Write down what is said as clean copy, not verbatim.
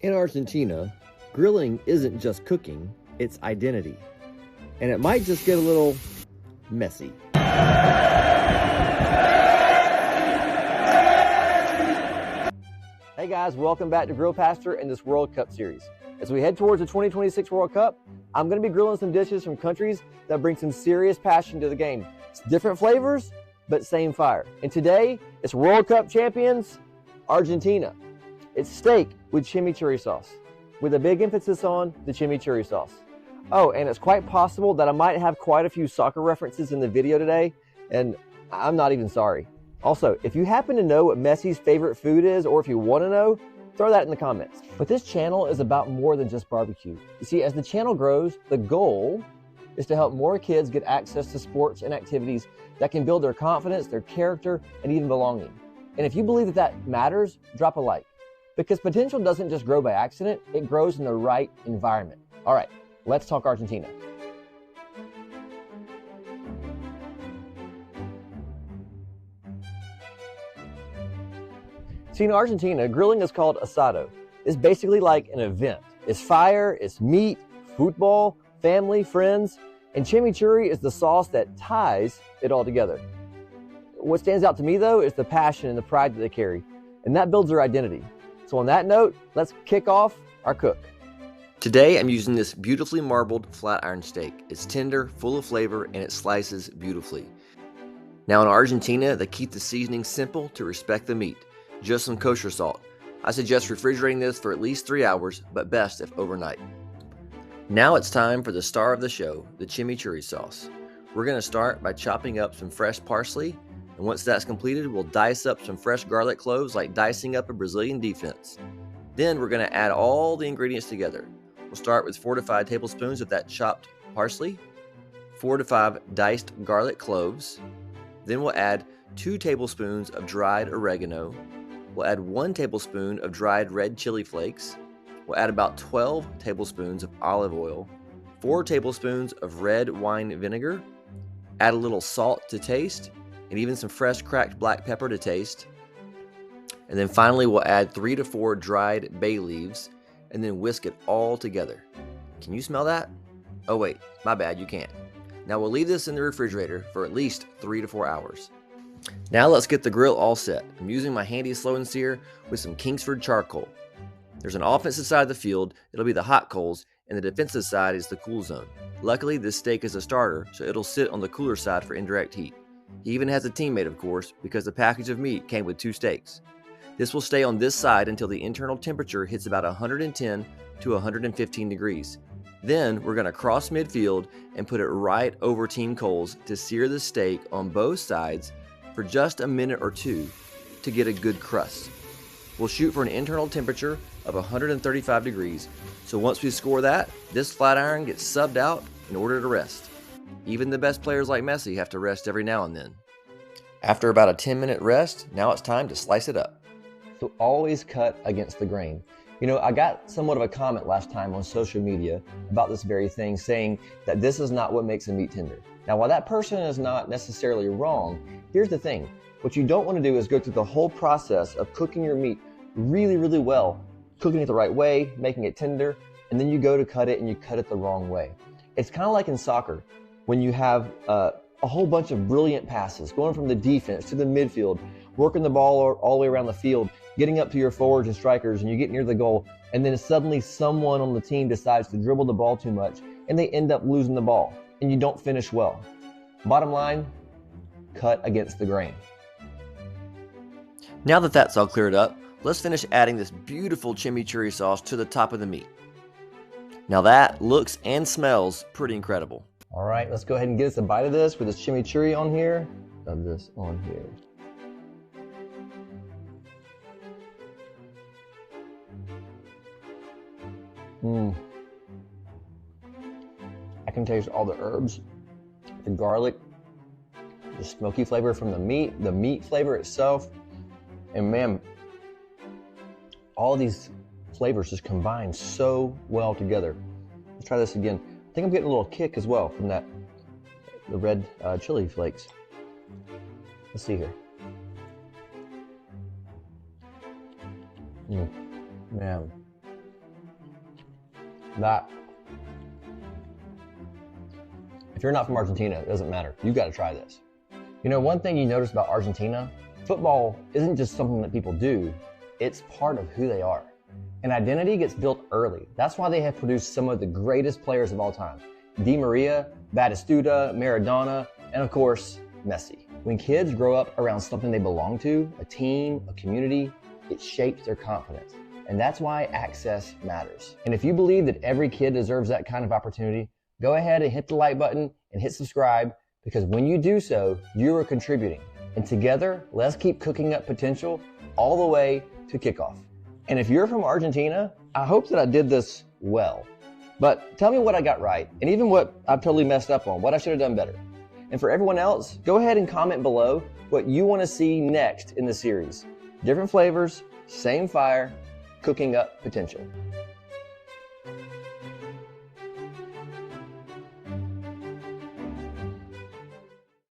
In Argentina, grilling isn't just cooking, it's identity. And it might just get a little messy. Hey guys, welcome back to Grill Pastor and this World Cup series. As we head towards the 2026 World Cup, I'm going to be grilling some dishes from countries that bring some serious passion to the game. It's different flavors, but same fire. And today, it's World Cup champions, Argentina. It's steak with chimichurri sauce, with a big emphasis on the chimichurri sauce. Oh, and it's quite possible that I might have quite a few soccer references in the video today, and I'm not even sorry. Also, if you happen to know what Messi's favorite food is, or if you want to know, throw that in the comments. But this channel is about more than just barbecue. You see, as the channel grows, the goal is to help more kids get access to sports and activities that can build their confidence, their character, and even belonging. And if you believe that that matters, drop a like. Because potential doesn't just grow by accident, it grows in the right environment. All right, let's talk Argentina. See, in Argentina, grilling is called asado. It's basically like an event. It's fire, it's meat, football, family, friends, and chimichurri is the sauce that ties it all together. What stands out to me, though, is the passion and the pride that they carry, and that builds their identity. So on that note, let's kick off our cook. Today, I'm using this beautifully marbled flat iron steak. It's tender, full of flavor, and it slices beautifully. Now in Argentina, they keep the seasoning simple to respect the meat. Just some kosher salt. I suggest refrigerating this for at least 3 hours, but best if overnight. Now it's time for the star of the show, the chimichurri sauce. We're going to start by chopping up some fresh parsley, and once that's completed, we'll dice up some fresh garlic cloves like dicing up a Brazilian defense. Then we're going to add all the ingredients together. We'll start with 4 to 5 tablespoons of that chopped parsley, 4 to 5 diced garlic cloves. Then we'll add 2 tablespoons of dried oregano. We'll add 1 tablespoon of dried red chili flakes. We'll add about 12 tablespoons of olive oil, 4 tablespoons of red wine vinegar, add a little salt to taste, and even some fresh cracked black pepper to taste. And then finally, we'll add 3 to 4 dried bay leaves, and then whisk it all together. Can you smell that? Oh wait, my bad, you can't. Now we'll leave this in the refrigerator for at least 3 to 4 hours. Now let's get the grill all set. I'm using my handy slow and sear with some Kingsford charcoal. There's an offensive side of the field, it'll be the hot coals, and the defensive side is the cool zone. Luckily, this steak is a starter, so it'll sit on the cooler side for indirect heat. He even has a teammate, of course, because the package of meat came with 2 steaks. This will stay on this side until the internal temperature hits about 110 to 115 degrees. Then we're going to cross midfield and put it right over team coals to sear the steak on both sides for just a minute or 2 to get a good crust. We'll shoot for an internal temperature of 135 degrees, so once we score that, this flat iron gets subbed out in order to rest. Even the best players like Messi have to rest every now and then. After about a 10-minute rest, now it's time to slice it up. So always cut against the grain. You know, I got somewhat of a comment last time on social media about this very thing, saying that this is not what makes a meat tender. Now, while that person is not necessarily wrong, here's the thing. What you don't want to do is go through the whole process of cooking your meat really, really well, cooking it the right way, making it tender, and then you go to cut it and you cut it the wrong way. It's kind of like in soccer, when you have a whole bunch of brilliant passes, going from the defense to the midfield, working the ball all the way around the field, getting up to your forwards and strikers, and you get near the goal, and then suddenly someone on the team decides to dribble the ball too much, and they end up losing the ball, and you don't finish well. Bottom line, cut against the grain. Now that that's all cleared up, let's finish adding this beautiful chimichurri sauce to the top of the meat. Now that looks and smells pretty incredible. All right, let's go ahead and get us a bite of this with this chimichurri on here. Of this on here. I can taste all the herbs, the garlic, the smoky flavor from the meat flavor itself, and man, all of these flavors just combine so well together. Let's try this again. I think I'm getting a little kick as well from the red chili flakes. Let's see here. Man, That, if you're not from Argentina, it doesn't matter. You got to try this. You know, one thing you notice about Argentina, football isn't just something that people do, it's part of who they are. And identity gets built early. That's why they have produced some of the greatest players of all time. Di Maria, Batistuta, Maradona, and of course, Messi. When kids grow up around something they belong to, a team, a community, it shapes their confidence. And that's why access matters. And if you believe that every kid deserves that kind of opportunity, go ahead and hit the like button and hit subscribe, because when you do so, you are contributing. And together, let's keep cooking up potential all the way to kickoff. And if you're from Argentina, I hope that I did this well. But tell me what I got right, and even what I've totally messed up on, what I should have done better. And for everyone else, go ahead and comment below what you want to see next in the series. Different flavors, same fire, cooking up potential.